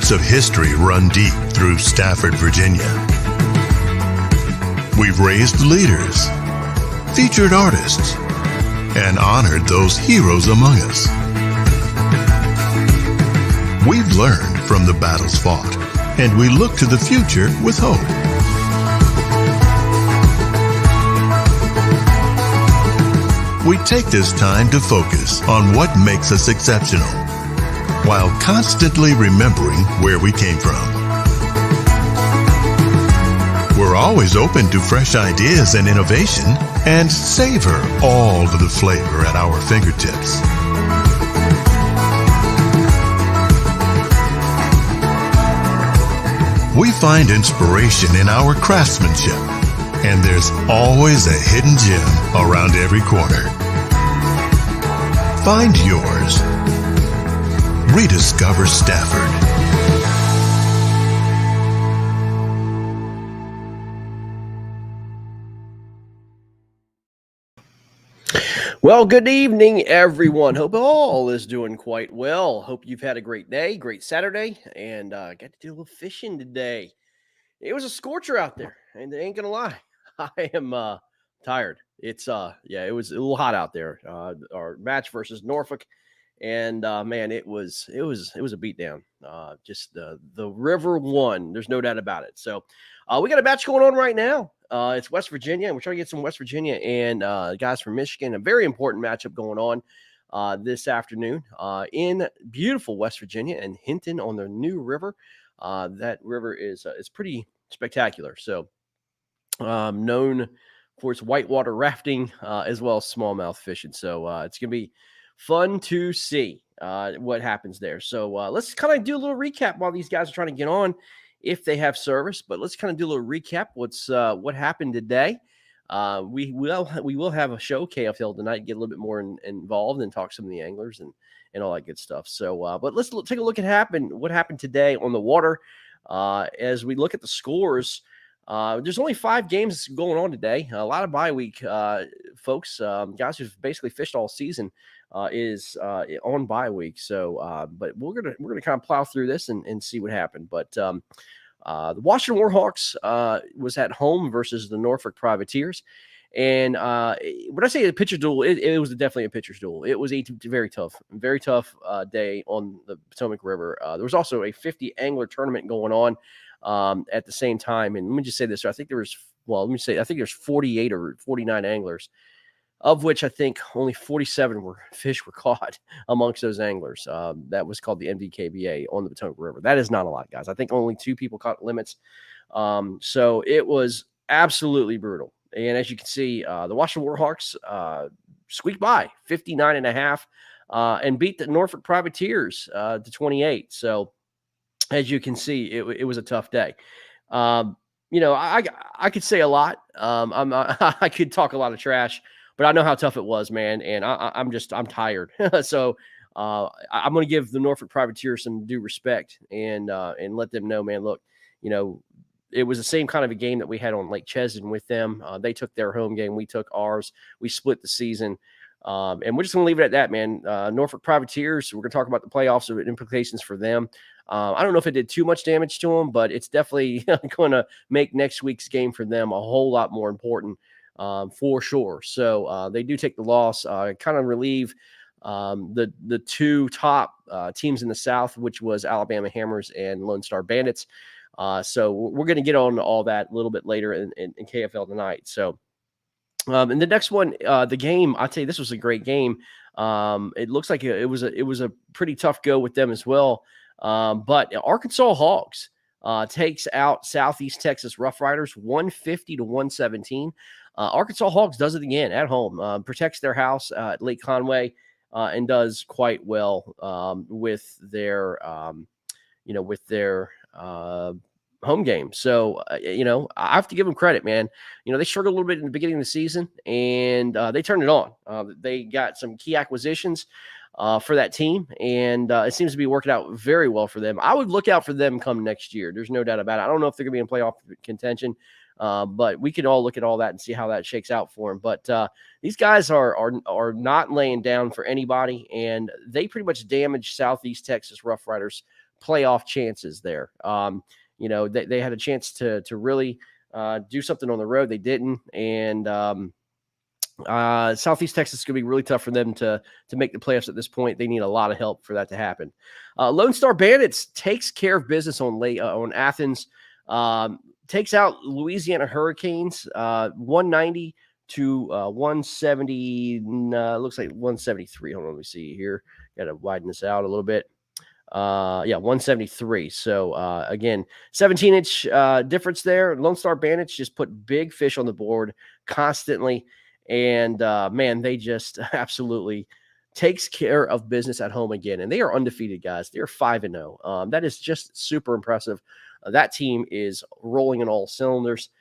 roots of history run deep through Stafford, Virginia. We've raised leaders, featured artists, and honored those heroes among us. We've learned from the battles fought, and we look to the future with hope. We take this time to focus on what makes us exceptional, while constantly remembering where we came from. We're always open to fresh ideas and innovation, and savor all of the flavor at our fingertips. We find inspiration in our craftsmanship, and there's always a hidden gem around every corner. Find yours. Rediscover Stafford. Well, good evening, everyone. Hope all is doing quite well. Hope you've had a great day, great Saturday, and got to do a little fishing today. It was a scorcher out there, and I ain't gonna lie, I am tired. It was a little hot out there. Our match versus Norfolk, and man, it was a beatdown. Just the river won. There's no doubt about it. So we got a match going on right now. It's West Virginia, and we're trying to get some West Virginia and guys from Michigan. A very important matchup going on this afternoon in beautiful West Virginia and Hinton on the New River. That river is pretty spectacular. So known for its whitewater rafting as well as smallmouth fishing. So it's going to be fun to see what happens there. So let's kind of do a little recap while these guys are trying to get on, if they have service. But let's kind of do a little recap. What happened today. We will have a show, KFL tonight, get a little bit more involved and talk some of the anglers and all that good stuff. So, but let's take a look at what happened today on the water. As we look at the scores, there's only 5 games going on today. A lot of bye week folks, guys who've basically fished all season is on bye week. So, but we're gonna kind of plow through this and see what happened. But the Washington Warhawks was at home versus the Norfolk Privateers. And when I say a pitcher's duel, it was definitely a pitcher's duel. It was a very tough day on the Potomac River. There was also a 50 angler tournament going on at the same time. And let me just say this. I think there's 48 or 49 anglers, of which I think only 47 fish were caught amongst those anglers. That was called the NVKBA on the Potomac River. That is not a lot, guys. I think only 2 people caught limits. So it was absolutely brutal. And as you can see, the Washington Warhawks squeaked by 59.5 and beat the Norfolk Privateers to 28. So as you can see, it was a tough day. I could say a lot. I could talk a lot of trash, but I know how tough it was, man. And I'm tired. So I'm going to give the Norfolk Privateers some due respect and let them know, man, look, it was the same kind of a game that we had on Lake Chesed with them. They took their home game. We took ours. We split the season. And we're just going to leave it at that, man. Norfolk Privateers, we're going to talk about the playoffs and implications for them. I don't know if it did too much damage to them, but it's definitely going to make next week's game for them a whole lot more important for sure. So they do take the loss, kind of relieve the 2 top teams in the South, which was Alabama Hammers and Lone Star Bandits. So we're going to get on all that a little bit later in KFL tonight. So, and the next one, the game, I'll tell you, this was a great game. It looks like it was a pretty tough go with them as well. But Arkansas Hogs takes out Southeast Texas Rough Riders 150-117. Arkansas Hogs does it again at home, protects their house at Lake Conway, and does quite well with their home game. So, I have to give them credit, man. They struggled a little bit in the beginning of the season, and they turned it on. They got some key acquisitions for that team, and it seems to be working out very well for them. I would look out for them come next year. There's no doubt about it. I don't know if they're going to be in playoff contention, but we can all look at all that and see how that shakes out for them. But these guys are not laying down for anybody, and they pretty much damaged Southeast Texas Rough Riders playoff chances there. They had a chance to really do something on the road. They didn't, and Southeast Texas is going to be really tough for them to make the playoffs at this point. They need a lot of help for that to happen. Lone Star Bandits takes care of business on Athens. Takes out Louisiana Hurricanes 190 to 170. Looks like 173. Hold on, let me see here. Got to widen this out a little bit. 173. So again, 17-inch difference there. Lone Star Bandits just put big fish on the board constantly. And man, they just absolutely takes care of business at home again. And they are undefeated, guys. They're 5-0. That is just super impressive. That team is rolling in all cylinders.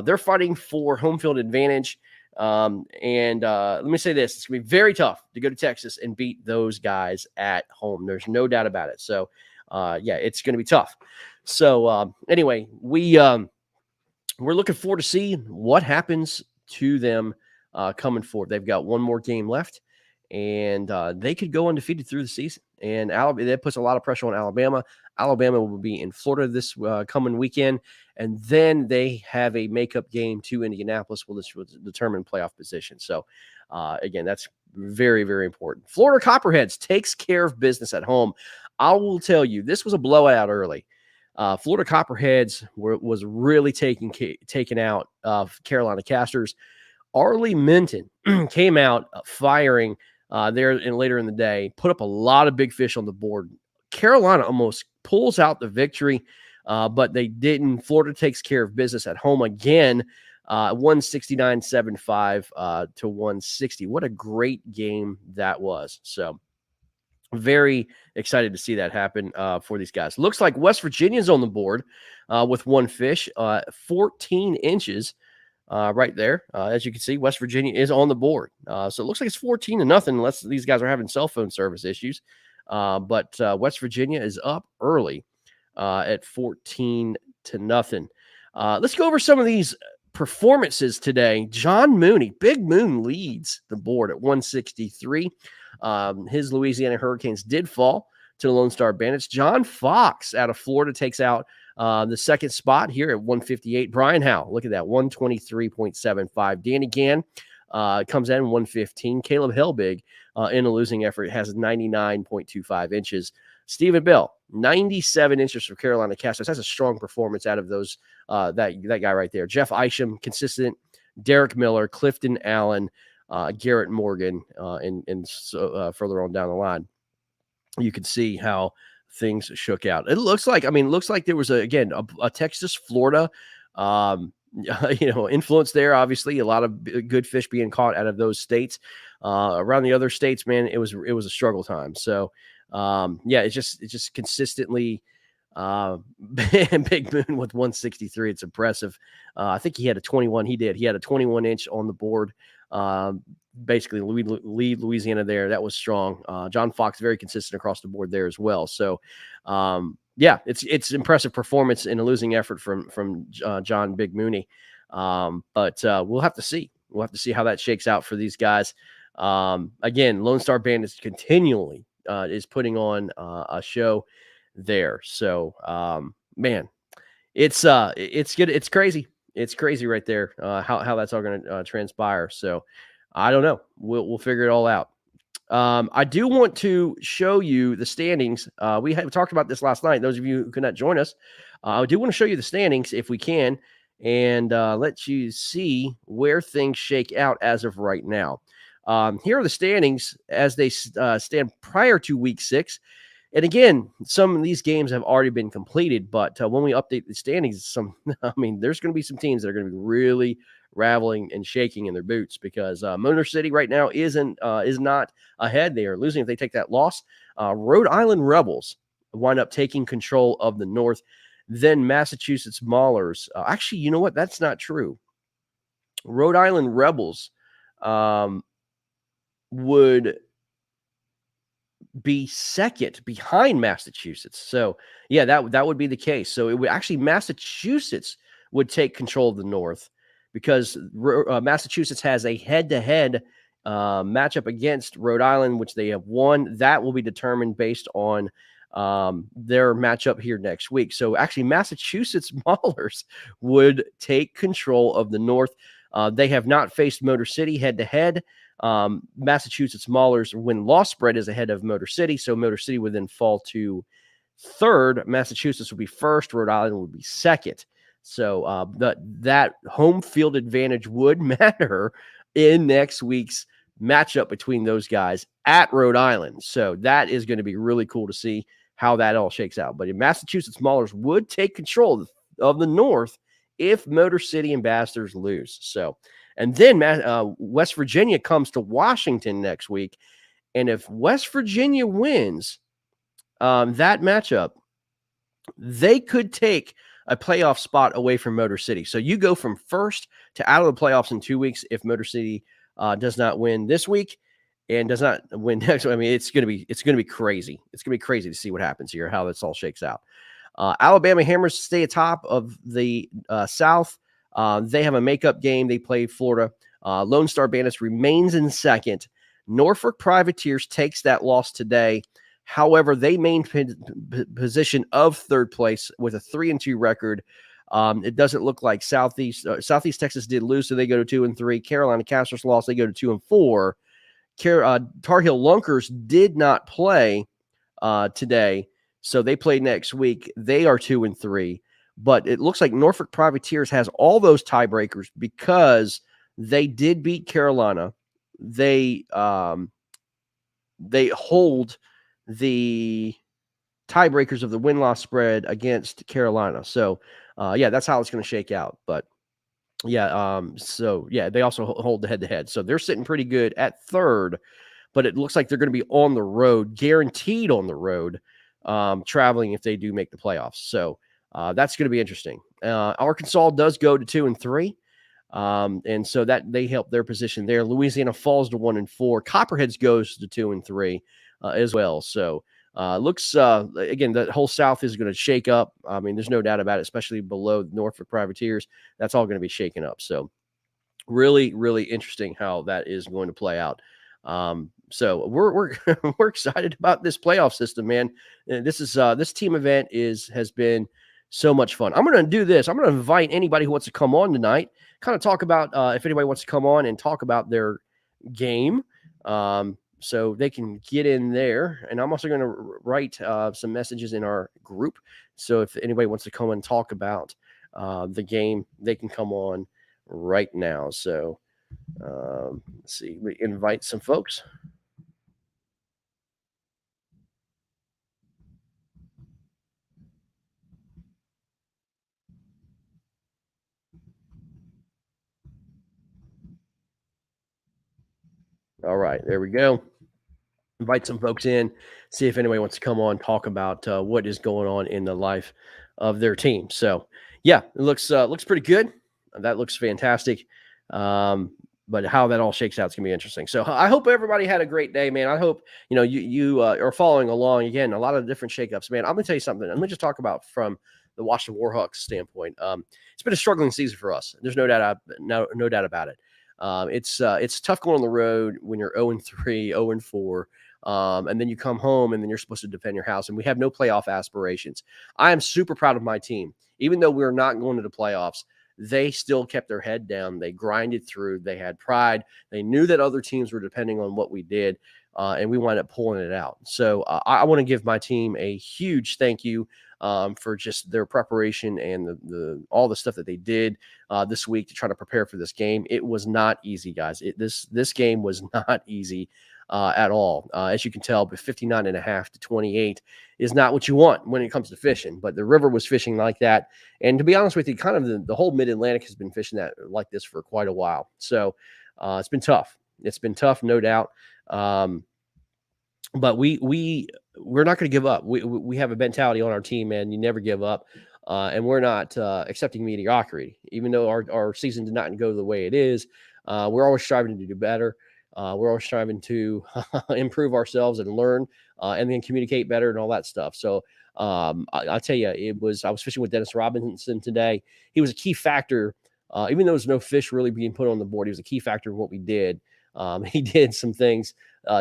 They're fighting for home field advantage. And let me say this, it's going to be very tough to go to Texas and beat those guys at home. There's no doubt about it. So, it's going to be tough. So, anyway, we're looking forward to see what happens to them coming forward. They've got one more game left, and they could go undefeated through the season. And that puts a lot of pressure on Alabama. Alabama will be in Florida this coming weekend, and then they have a makeup game to Indianapolis, which will determine playoff position. So, again, that's very, very important. Florida Copperheads takes care of business at home. I will tell you, this was a blowout early. Florida Copperheads was really taken out of Carolina Casters. Arlie Minton came out firing later in the day, put up a lot of big fish on the board. Carolina almost pulls out the victory, but they didn't. Florida takes care of business at home again, 169.75 to 160. What a great game that was. So very excited to see that happen for these guys. Looks like West Virginia's on the board with one fish, 14 inches. Right there. As you can see, West Virginia is on the board. So it looks like it's 14-0 unless these guys are having cell phone service issues. But West Virginia is up early at 14-0. Let's go over some of these performances today. John Mooney, Big Moon, leads the board at 163. His Louisiana Hurricanes did fall to the Lone Star Bandits. John Fox out of Florida takes out the second spot here at 158. Brian Howe, look at that, 123.75. Danny Gann comes in 115. Caleb Helbig in a losing effort has 99.25 inches. Stephen Bell, 97 inches for Carolina Casters. That's a strong performance out of those that guy right there. Jeff Isham, consistent. Derek Miller, Clifton Allen, Garrett Morgan, and so further on down the line, you can see how things shook out. It looks like there was a Texas, Florida, influence there. Obviously, a lot of good fish being caught out of those states. Around the other states, man, it was a struggle time. So, it's just consistently Big Moon with 163. It's impressive. I think he had a 21. He had a 21 inch on the board. Basically lead Louisiana there. That was strong. John Fox, very consistent across the board there as well. So, it's impressive performance in a losing effort from John Big Mooney. But we'll have to see. We'll have to see how that shakes out for these guys. Again, Lone Star Bandits continually is putting on a show there. So, man, it's good. It's crazy. It's crazy right there. How that's all going to transpire. So, I don't know. We'll figure it all out. I do want to show you the standings. We talked about this last night. Those of you who could not join us, I do want to show you the standings if we can, and let you see where things shake out as of right now. Here are the standings as they stand prior to week 6. And again, some of these games have already been completed, but when we update the standings, there's going to be some teams that are going to be really rattling and shaking in their boots because Motor City right now is not ahead. They are losing if they take that loss. Rhode Island Rebels wind up taking control of the North. Then Massachusetts Maulers. Actually, you know what? That's not true. Rhode Island Rebels would be second behind Massachusetts. So, yeah, that would be the case. So it would actually Massachusetts would take control of the North because Massachusetts has a head-to-head matchup against Rhode Island, which they have won. That will be determined based on their matchup here next week. So actually, Massachusetts Maulers would take control of the North. They have not faced Motor City head to head. Massachusetts Maulers win-loss spread is ahead of Motor City, so Motor City would then fall to third. Massachusetts would be first. Rhode Island would be second. So that home field advantage would matter in next week's matchup between those guys at Rhode Island. So that is going to be really cool to see how that all shakes out. But Massachusetts Maulers would take control of the North if Motor City Ambassadors lose. So, and then West Virginia comes to Washington next week. And if West Virginia wins that matchup, they could take a playoff spot away from Motor City. So you go from first to out of the playoffs in 2 weeks if Motor City does not win this week and does not win next. I mean, it's going to be crazy. It's going to be crazy to see what happens here, how this all shakes out. Alabama Hammers stay atop of the South. They have a makeup game. They play Florida. Lone Star Bandits remains in second. Norfolk Privateers takes that loss today. However, they maintain position of third place with a 3-2 record. It doesn't look like Southeast Texas did lose, so they go to 2-3. Carolina Castors lost, they go to 2-4. Tar Heel Lunkers did not play today, so they play next week. They are 2-3, but it looks like Norfolk Privateers has all those tiebreakers because they did beat Carolina. They hold the tiebreakers of the win-loss spread against Carolina. So, that's how it's going to shake out. But they also hold the head-to-head. So they're sitting pretty good at third, but it looks like they're going to be on the road, guaranteed on the road, traveling if they do make the playoffs. So that's going to be interesting. Arkansas does go to 2-3. And so that they help their position there. Louisiana falls to 1-4. Copperheads goes to 2-3 as well. So looks again, the whole South is going to shake up. I mean, there's no doubt about it, especially below Norfolk Privateers. That's all going to be shaken up. So really, really interesting how that is going to play out. So we're we're excited about this playoff system, man. This team event has been so much fun. I'm going to do this. I'm going to invite anybody who wants to come on tonight, kind of talk about if anybody wants to come on and talk about their game. So they can get in there. And I'm also going to write some messages in our group. So if anybody wants to come and talk about the game, they can come on right now. So let's see, we invite some folks. All right, there we go. Invite some folks in, see if anybody wants to come on, talk about what is going on in the life of their team. So, it looks pretty good. That looks fantastic. But how that all shakes out is gonna be interesting. So I hope everybody had a great day, man. I hope you are following along. Again, a lot of different shakeups, man. I'm gonna tell you something. Let me just talk about from the Washington Warhawks standpoint. It's been a struggling season for us. There's no doubt about it. It's tough going on the road when you're 0-3, 0-4. And then you come home and then you're supposed to defend your house, and we have no playoff aspirations. I am super proud of my team. Even though we're not going to the playoffs, they still kept their head down. They grinded through. They had pride. They knew that other teams were depending on what we did, and we wound up pulling it out. So I want to give my team a huge thank you for just their preparation and the all the stuff that they did this week to try to prepare for this game. It was not easy, guys. This game was not easy at all. As you can tell, but 59.5 to 28 is not what you want when it comes to fishing. But the river was fishing like that. And to be honest with you, kind of the whole mid-Atlantic has been fishing that like this for quite a while. So it's been tough. It's been tough, no doubt. But we're not going to give up. We have a mentality on our team, man. You never give up. And we're not accepting mediocrity. Even though our season did not go the way it is, we're always striving to do better. We're always striving to improve ourselves and learn and then communicate better and all that stuff. So I tell you, I was fishing with Dennis Robinson today. He was a key factor. Even though there's no fish really being put on the board, he was a key factor in what we did. He did some things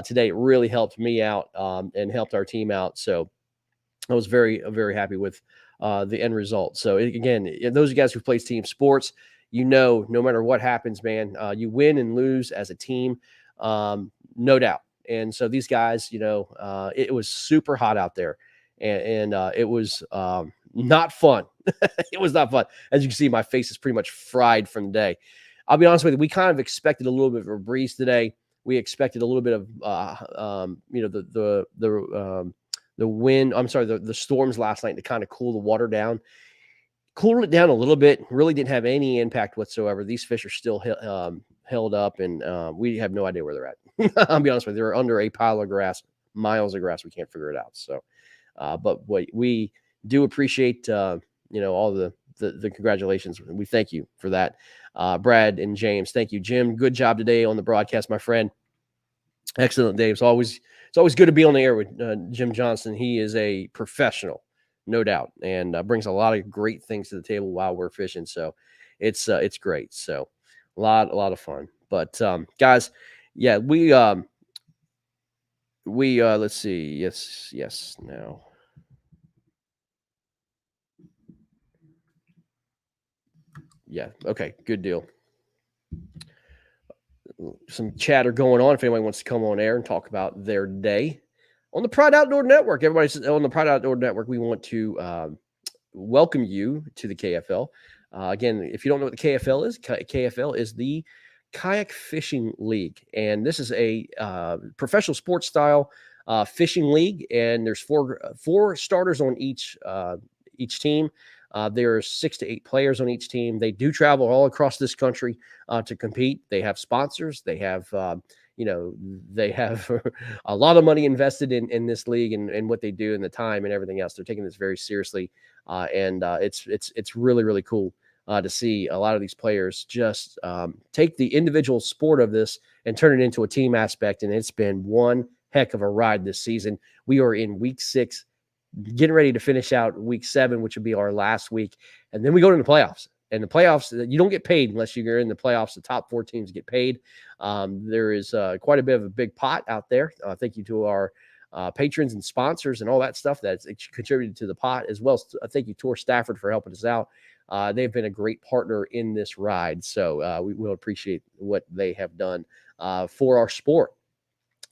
today. It really helped me out and helped our team out. So I was very happy with the end result. So again, those of you guys who play team sports, no matter what happens, man, you win and lose as a team, no doubt. And so these guys, it was super hot out there, and it was not fun. It was not fun. As you can see, my face is pretty much fried from the day. I'll be honest with you, we kind of expected a little bit of a breeze today. We expected a little bit of, the wind. I'm sorry, the storms last night to kind of cool the water down. Cooled it down a little bit. Really didn't have any impact whatsoever. These fish are still held up, and we have no idea where they're at. I'll be honest with you, they're under a pile of grass, miles of grass. We can't figure it out. So, but we do appreciate all the congratulations. We thank you for that, Brad and James. Thank you, Jim. Good job today on the broadcast, my friend. Excellent, Dave. It's always good to be on the air with Jim Johnson. He is a professional, no doubt, and brings a lot of great things to the table while we're fishing. So it's great. So a lot of fun. But guys, yeah, we let's see. Yes. Now. Yeah. Okay. Good deal. Some chatter going on. If anybody wants to come on air and talk about their day on the Pride Outdoor Network, everybody's on the Pride Outdoor Network. We want to welcome you to the KFL. Again, if you don't know what the KFL is, KFL is the Kayak Fishing League, and this is a professional sports style fishing league. And there's four starters on each team. There's 6 to 8 players on each team. They do travel all across this country to compete. They have sponsors. They have, they have a lot of money invested in this league and what they do and the time and everything else. They're taking this very seriously, and it's really, really cool to see a lot of these players just take the individual sport of this and turn it into a team aspect. And it's been one heck of a ride this season. We are in week 6. Getting ready to finish out week 7, which would be our last week. And then we go to the playoffs. And the playoffs, you don't get paid unless you're in the playoffs. The top 4 teams get paid. There is quite a bit of a big pot out there. Thank you to our patrons and sponsors and all that stuff that's contributed to the pot, as well as thank you to Stafford for helping us out. They've been a great partner in this ride. So we will appreciate what they have done for our sport.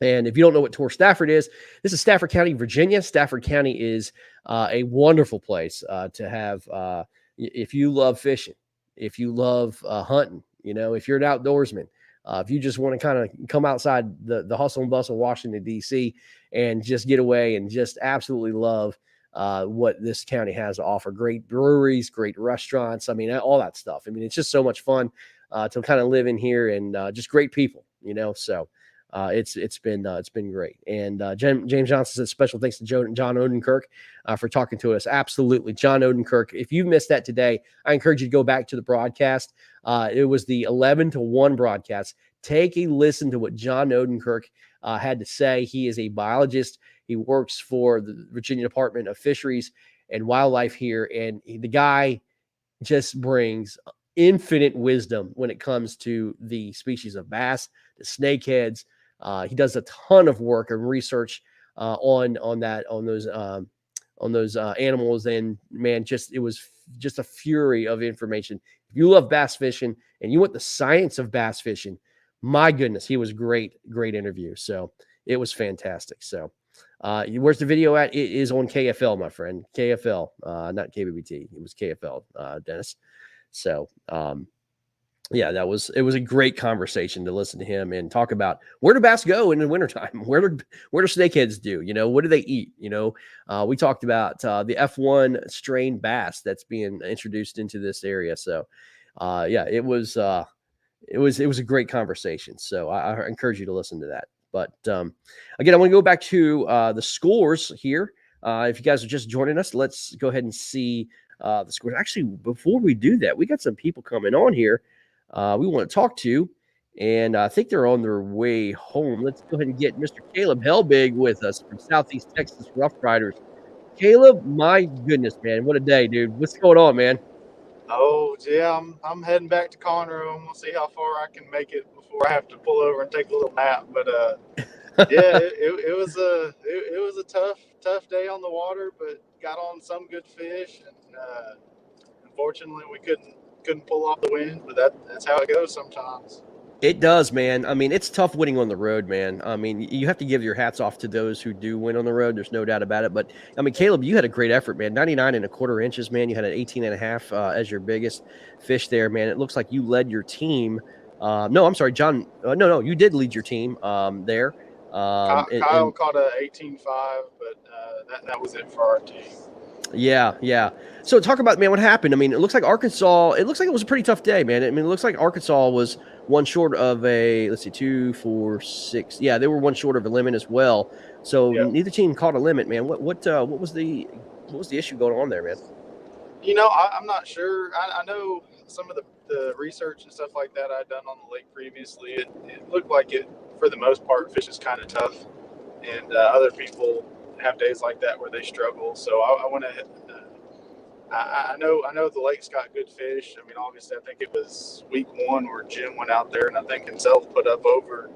And if you don't know what Tor Stafford is, this is Stafford County, Virginia. Stafford County is a wonderful place to have. If you love fishing, if you love hunting, if you're an outdoorsman, if you just want to kind of come outside the hustle and bustle of Washington, D.C. and just get away and just absolutely love what this county has to offer. Great breweries, great restaurants. I mean, all that stuff. I mean, it's just so much fun to kind of live in here and just great people, so. It's been great. And James Johnson says special thanks to John Odenkirk for talking to us. Absolutely, John Odenkirk. If you missed that today, I encourage you to go back to the broadcast. It was the 11-1 broadcast. Take a listen to what John Odenkirk had to say. He is a biologist. He works for the Virginia Department of Fisheries and Wildlife here, and the guy just brings infinite wisdom when it comes to the species of bass, the snakeheads. He does a ton of work and research on those animals, and man, it was just a fury of information. If you love bass fishing and you want the science of bass fishing, my goodness, he was great interview. So it was fantastic. So where's the video at? It is on KFL, my friend. KFL, not KBBT. It was KFL, Dennis. So yeah, it was a great conversation to listen to him and talk about where do bass go in the wintertime? Where do snakeheads do? What do they eat? We talked about the F1 strain bass that's being introduced into this area. So yeah, it was a great conversation. So I encourage you to listen to that. But again, I want to go back to the scores here. If you guys are just joining us, let's go ahead and see the scores. Actually, before we do that, we got some people coming on here. We want to talk to, and I think they're on their way home. Let's go ahead and get Mr. Caleb Helbig with us from Southeast Texas Rough Riders. Caleb, my goodness, man, what a day, dude! What's going on, man? Oh yeah, I'm heading back to Conroe. We'll see how far I can make it before I have to pull over and take a little nap. But Yeah, it was a tough day on the water, but got on some good fish, and unfortunately we couldn't pull off the win. But that's how it goes sometimes. It does, man. I mean, it's tough winning on the road, man. I mean, you have to give your hats off to those who do win on the road. There's no doubt about it. But I mean, Caleb, you had a great effort, man. 99.25 inches, man. You had an 18.5 as your biggest fish there, man. It looks like you led your team. No, I'm sorry, John. No, you did lead your team there. Kyle caught a 18.5, but that was it for our team. Yeah. So talk about, man, what happened. I mean, it looks like Arkansas. It looks like it was a pretty tough day, man. I mean, it looks like Arkansas was one short of a. Let's see, 2, 4, 6. Yeah, they were one short of a limit as well. So Yep. neither team caught a limit, man. What was the issue going on there, man? I'm not sure. I know some of the research and stuff like that I'd done on the lake previously. It looked like it, for the most part, fish is kind of tough, and other people have days like that where they struggle. So I went ahead. I know the lake's got good fish. I mean, obviously, I think it was week 1 where Jim went out there, and I think himself put up over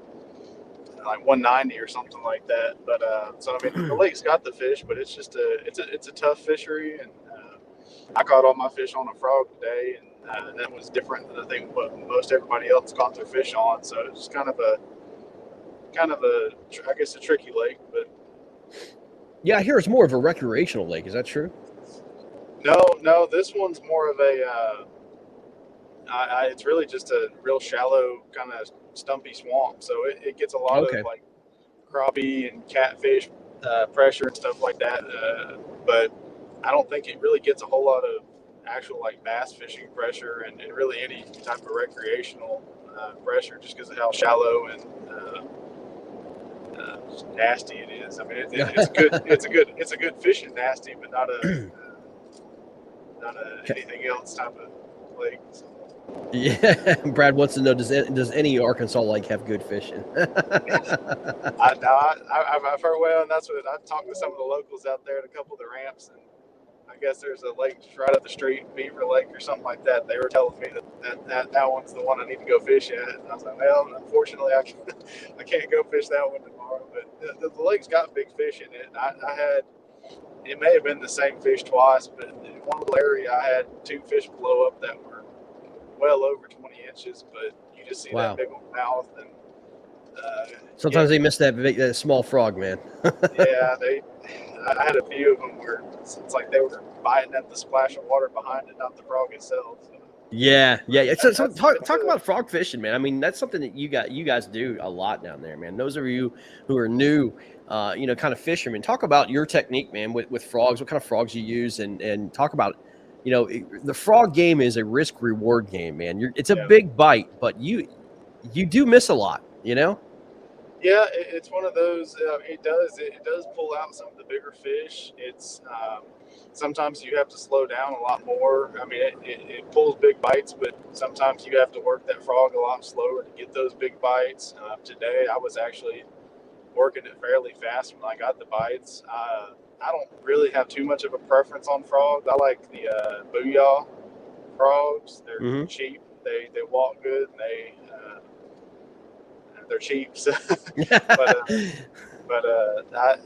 like 190 or something like that. But so I mean, the lake's got the fish, but it's just it's a tough fishery, and I caught all my fish on a frog today, and that was different than I think what most everybody else caught their fish on. So it's kind of a I guess a tricky lake, but. Yeah, I hear it's more of a recreational lake. Is that true? No, this one's more of a. It's really just a real shallow kind of stumpy swamp, so it gets a lot of like crappie and catfish pressure and stuff like that. But I don't think it really gets a whole lot of actual like bass fishing pressure and really any type of recreational pressure, just because of how shallow and nasty it is. I mean, it's good. It's a good fishing nasty, but not a anything else type of lake. So. Yeah, Brad wants to know, does any Arkansas lake have good fishing? I've heard, well, and that's what I've talked to some of the locals out there at a couple of the ramps, and I guess there's a lake right up the street, Beaver Lake or something like that. They were telling me that one's the one I need to go fish at, and I was like, well, unfortunately, I can't go fish that one tomorrow. But the lake's got big fish in it. I had, it may have been the same fish twice, but in one little area I had 2 fish blow up that were well over 20 inches, but you just see that big old mouth, and sometimes they miss that small frog, man. Yeah, I had a few of them where it's like they were biting at the splash of water behind it, not the frog itself. So. Yeah. So talk about frog fishing, man. I mean, that's something that you guys do a lot down there, man. Those of you who are new, kind of fishermen, talk about your technique, man, with frogs. What kind of frogs you use, and talk about, the frog game is a risk reward game, man. It's a big bite, but you do miss a lot, Yeah, it's one of those. It does pull out some of the bigger fish. It's sometimes you have to slow down a lot more. I mean, it pulls big bites, but sometimes you have to work that frog a lot slower to get those big bites. Today, I was actually working it fairly fast when I got the bites. I don't really have too much of a preference on frogs. I like the booyah frogs. They're cheap. They walk good, and they're cheap. So,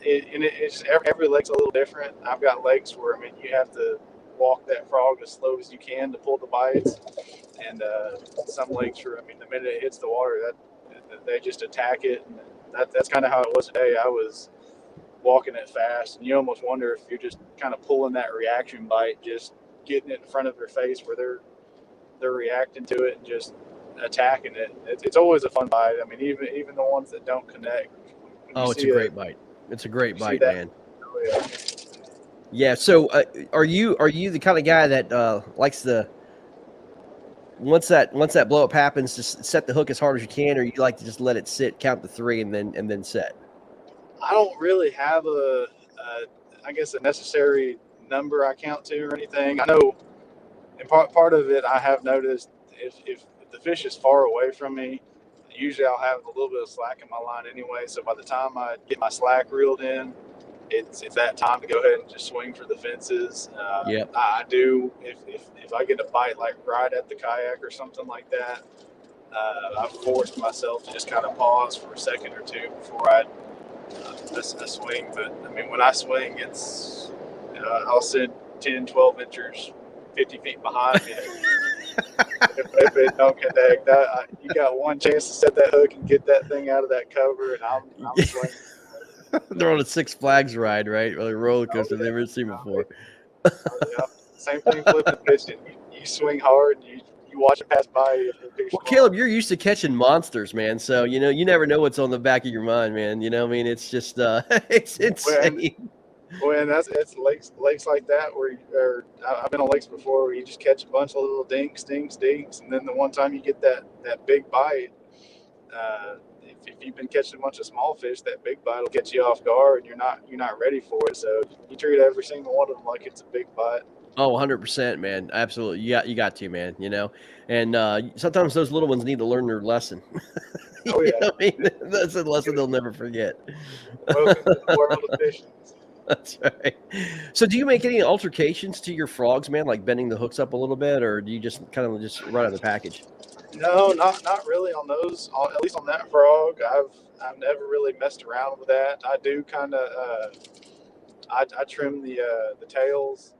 it's every lake's a little different. I've got lakes where you have to walk that frog as slow as you can to pull the bites, and some lakes where the minute it hits the water, that they just attack it. And that's kind of how it was today. I was walking it fast, and you almost wonder if you're just kind of pulling that reaction bite, just getting it in front of their face where they're reacting to it and just attacking it. It's always a fun bite. I mean, even the ones that don't connect. Oh, it's a great bite. It's a great bite, man. Oh, yeah. Yeah. So, are you the kind of guy that likes the once that blow up happens, just set the hook as hard as you can, or you like to just let it sit, count to 3, and then set? I don't really have I guess a necessary number I count to or anything. I know, and part of it I have noticed if the fish is far away from me, usually I'll have a little bit of slack in my line anyway. So by the time I get my slack reeled in, it's that time to go ahead and just swing for the fences. I do if I get a bite like right at the kayak or something like that, I've forced myself to just kind of pause for a second or two before I a swing. But I mean, when I swing, it's I'll send 10, 12 inchers 50 feet behind me. if it don't connect, you got one chance to set that hook and get that thing out of that cover, and I'm swinging. They're on a Six Flags ride, right? Or a roller coaster they've never seen before. Yeah. Same thing flipping pitching. You swing hard, and you watch it pass by. Well, Caleb, you're used to catching monsters, man. So, you never know what's on the back of your mind, man. I mean, it's just, it's insane. Well, and it's lakes like that where I've been on lakes before where you just catch a bunch of little dinks, and then the one time you get that big bite, if you've been catching a bunch of small fish, that big bite will get you off guard, and you're not ready for it. So you treat every single one of them like it's a big bite. Oh, 100%, man. Absolutely. You got to, man, and sometimes those little ones need to learn their lesson. Oh, yeah. I mean, that's a lesson they'll never forget. Welcome to the world of fishing. That's right. So do you make any altercations to your frogs, man, like bending the hooks up a little bit, or do you just kind of just run out of the package? No, not really on those. At least on that frog, I've never really messed around with that. I do kind of I trim the tails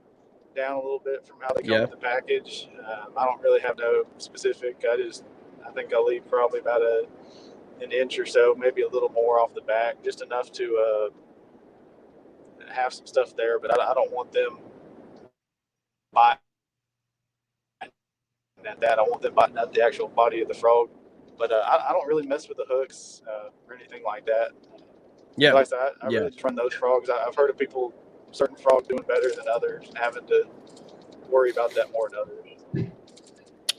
down a little bit from how they come with the package. I don't really have no specific. I think I'll leave probably about an inch or so, maybe a little more off the back, just enough to have some stuff there. But I don't want them biting at that. I want them biting at the actual body of the frog. But I don't really mess with the hooks or anything like that. Yeah, like that. I really just run those frogs. I've heard of people, certain frogs doing better than others, and having to worry about that more than others.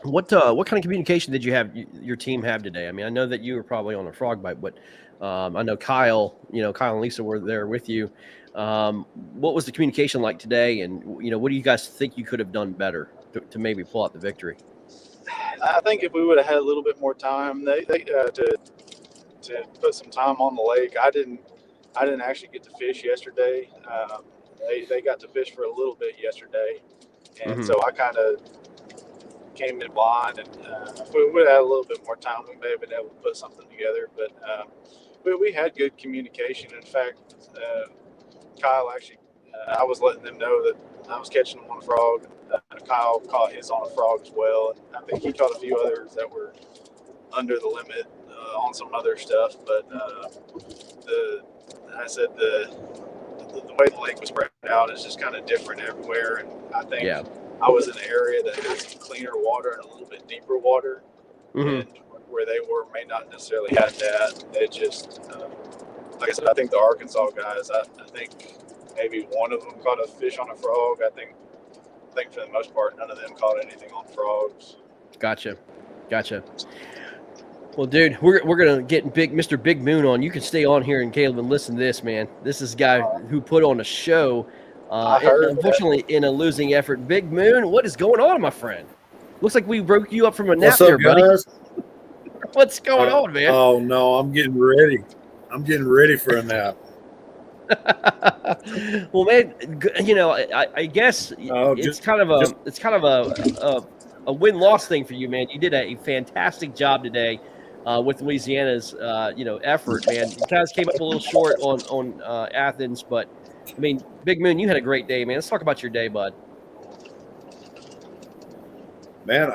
What kind of communication did your team have today? I mean, I know that you were probably on a frog bite, but I know Kyle and Lisa were there with you. What was the communication like today? And, what do you guys think you could have done better to maybe pull out the victory? I think if we would have had a little bit more time, to put some time on the lake. I didn't actually get to fish yesterday. They got to fish for a little bit yesterday, and so I kind of came in blind. And if we would have had a little bit more time, we may have been able to put something together. But we had good communication. In fact, Kyle actually, I was letting them know that I was catching them on a frog. Kyle caught his on a frog as well, and I think he caught a few others that were under the limit on some other stuff. But the way the lake was spread out is just kind of different everywhere, and I think I was in an area that had some cleaner water and a little bit deeper water, and where they were may not necessarily have that. It just like I said, I think the Arkansas guys, I think maybe one of them caught a fish on a frog. I think for the most part, none of them caught anything on frogs. Gotcha. Well, dude, we're gonna get Mr. Big Moon on. You can stay on here, and Caleb, and listen to this, man. This is a guy who put on a show. Unfortunately, in a losing effort. Big Moon, what is going on, my friend? Looks like we broke you up from a nap there, buddy. Guys? What's going on, man? Oh no, I'm getting ready. I'm getting ready for a nap. Well, man, I guess it's kind of a win-loss thing for you, man. You did a fantastic job today with Louisiana's effort, man. You guys came up a little short on Athens, but I mean, Big Moon, you had a great day, man. Let's talk about your day, bud. Man,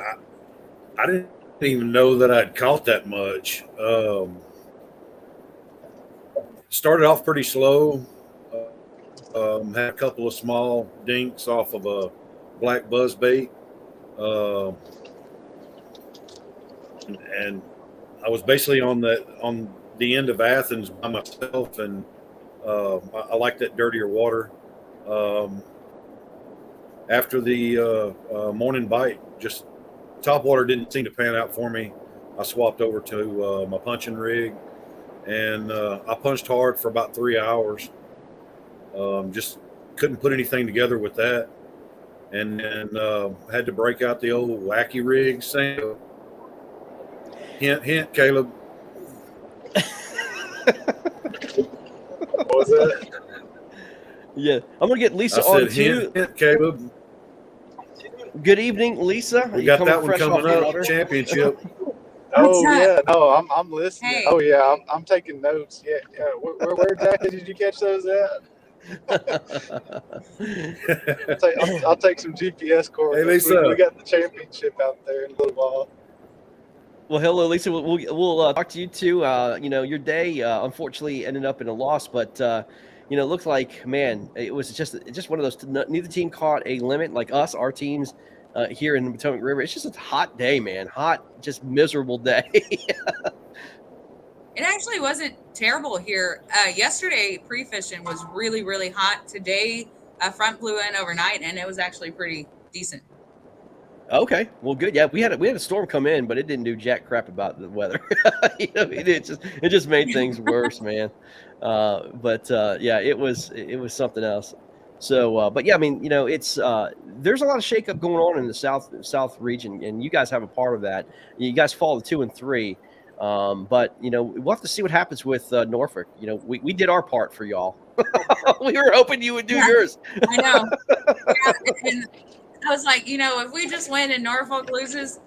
I didn't even know that I'd caught that much. Started off pretty slow. Had a couple of small dinks off of a black buzzbait. And I was basically on the end of Athens by myself, and I like that dirtier water. After the morning bite, just topwater didn't seem to pan out for me. I swapped over to my punching rig, and I punched hard for about 3 hours. Just couldn't put anything together with that, and then had to break out the old wacky rig. Saying, hint, Caleb. What was that? Yeah, I'm gonna get Lisa on too. Hint, Caleb. Good evening, Lisa. We got that one coming up. Championship. Oh What's yeah, no, I'm listening. Hey. Oh yeah, I'm taking notes. Yeah, yeah. Where exactly did you catch those at? I'll take some GPS Hey, coordinates. Lisa. We got the championship out there in a little while. Well, hello, Lisa. We'll talk to you too. Your day unfortunately ended up in a loss, but it looked like, man, it was just one of those. Neither team caught a limit like us. Our teams here in the Potomac River. It's just a hot day, man. Hot, just miserable day. It actually wasn't terrible here. Yesterday, pre-fishing was really, really hot. Today, a front blew in overnight, and it was actually pretty decent. Okay, well, good. Yeah, we had a storm come in, but it didn't do jack crap about the weather. It just made things worse, man. Yeah, it was something else. So, but yeah, I mean, it's there's a lot of shakeup going on in the south region, and you guys have a part of that. You guys fall to 2 and 3, but we'll have to see what happens with Norfolk. We did our part for y'all. We were hoping you would do yours. I know. Yeah, and I was like, if we just win and Norfolk loses,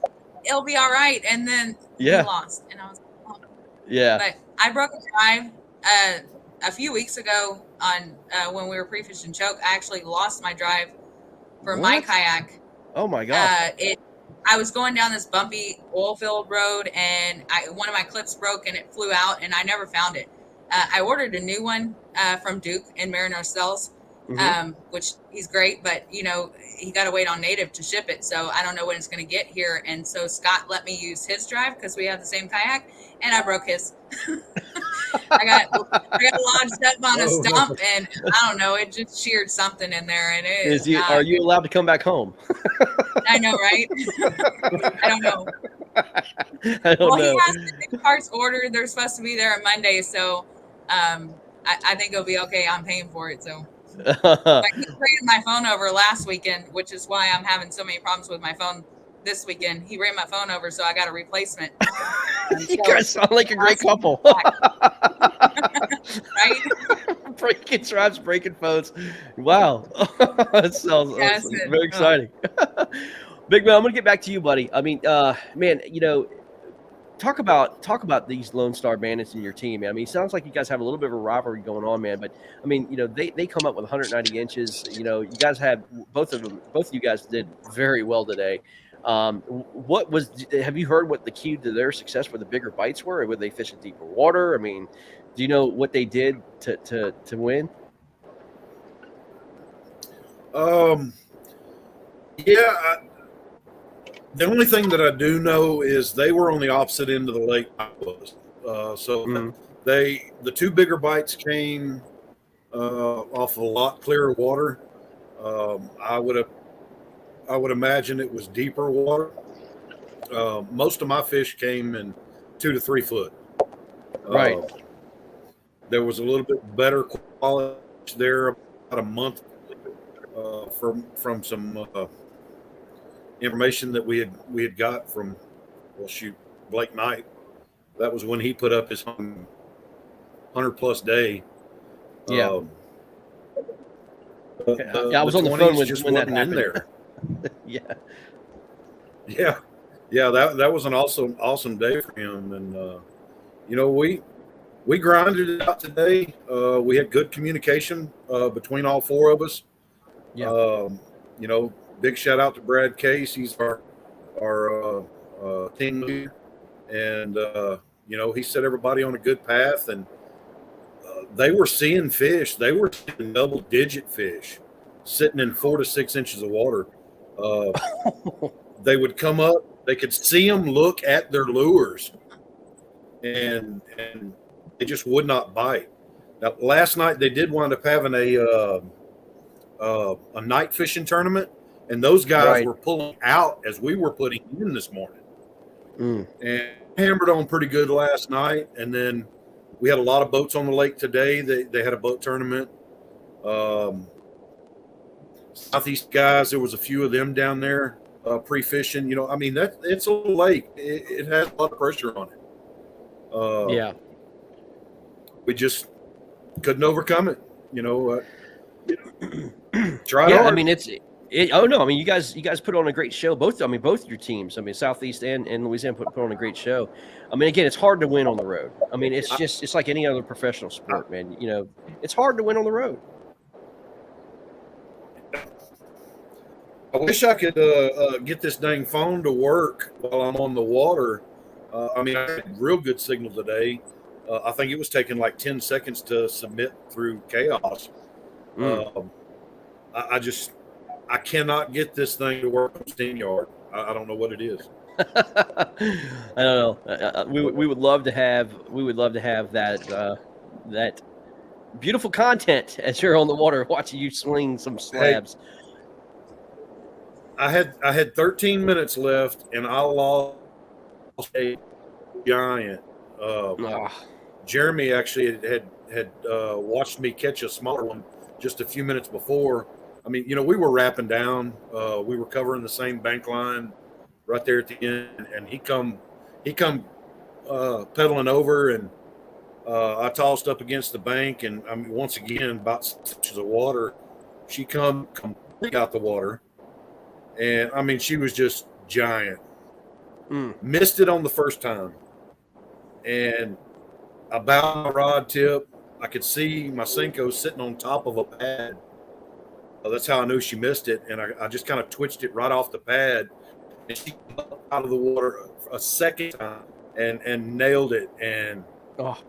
it'll be all right. And then we lost, and I was like, oh. Yeah. But I broke a drive a few weeks ago on when we were pre-fishing choke. I actually lost my drive for my kayak. Oh my gosh. I was going down this bumpy oil field road, and one of my clips broke and it flew out, and I never found it. I ordered a new one from Duke in Mariner Cells, which he's great, but he got to wait on Native to ship it, so I don't know when it's going to get here. And so Scott let me use his drive because we have the same kayak, and I broke his. I got lodged up on a stump, and I don't know, it just sheared something in there, and are you allowed to come back home? I know, right? I don't know. I don't know. He has the new parts ordered. They're supposed to be there on Monday, so I think it'll be okay. I'm paying for it, so. Like, he ran my phone over last weekend, which is why I'm having so many problems with my phone this weekend. He ran my phone over, so I got a replacement. You guys sound like a great couple. Right? Breaking drives, breaking phones. Wow. That sounds very exciting. Big man, I'm going to get back to you, buddy. I mean, man, talk about these Lone Star Bandits in your team, man. I mean, it sounds like you guys have a little bit of a rivalry going on, man. But I mean, they come up with 190 inches. You guys have both of you guys did very well today. Have you heard what the key to their success for the bigger bites were? Or were they fishing deeper water? I mean, do you know what they did to win? Yeah. The only thing that I do know is they were on the opposite end of the lake I was. The two bigger bites came off a lot clearer water. I would imagine it was deeper water. Most of my fish came in 2 to 3 foot. Right. There was a little bit better quality there about a month from some information that we had got from Blake Knight. That was when he put up his 100+ day. Yeah. I was on the phone with when that happened. In there. Yeah. That was an awesome day for him, and we grinded it out today. We had good communication between all 4 of us. Yeah. Big shout out to Brad Case. He's our team leader, and he set everybody on a good path. And they were seeing fish. They were seeing double-digit fish sitting in 4 to 6 inches of water. They would come up. They could see them look at their lures, and they just would not bite. Now, last night they did wind up having a night fishing tournament. And those guys were pulling out as we were putting in this morning. And hammered on pretty good last night. And then we had a lot of boats on the lake today. They had a boat tournament. Southeast guys, there was a few of them down there pre-fishing. It's a little lake. It has a lot of pressure on it. Yeah. We just couldn't overcome it. Try yeah, hard. I mean, Oh no, I mean you guys put on a great show. Both your teams. I mean Southeast and Louisiana put on a great show. I mean again, it's hard to win on the road. I mean it's like any other professional sport, man. You know, it's hard to win on the road. I wish I could get this dang phone to work while I'm on the water. I mean, I had real good signal today. I think it was taking like 10 seconds to submit through chaos. I cannot get this thing to work on SteamYard. I don't know what it is. I don't know. We would love to have that that beautiful content as you're on the water watching you swing some slabs. Hey, I had 13 minutes left and I lost a giant. Jeremy actually had watched me catch a smaller one just a few minutes before. I mean, you know, we were wrapping down. We were covering the same bank line right there at the end, and he come pedaling over, and I tossed up against the bank, and I mean, once again, about 6 inches of water. She come completely out the water, and I mean, she was just giant. Missed it on the first time, and about my rod tip, I could see my Senko sitting on top of a pad. That's how I knew she missed it, and I just kind of twitched it right off the pad, and she came up out of the water a second time and nailed it, and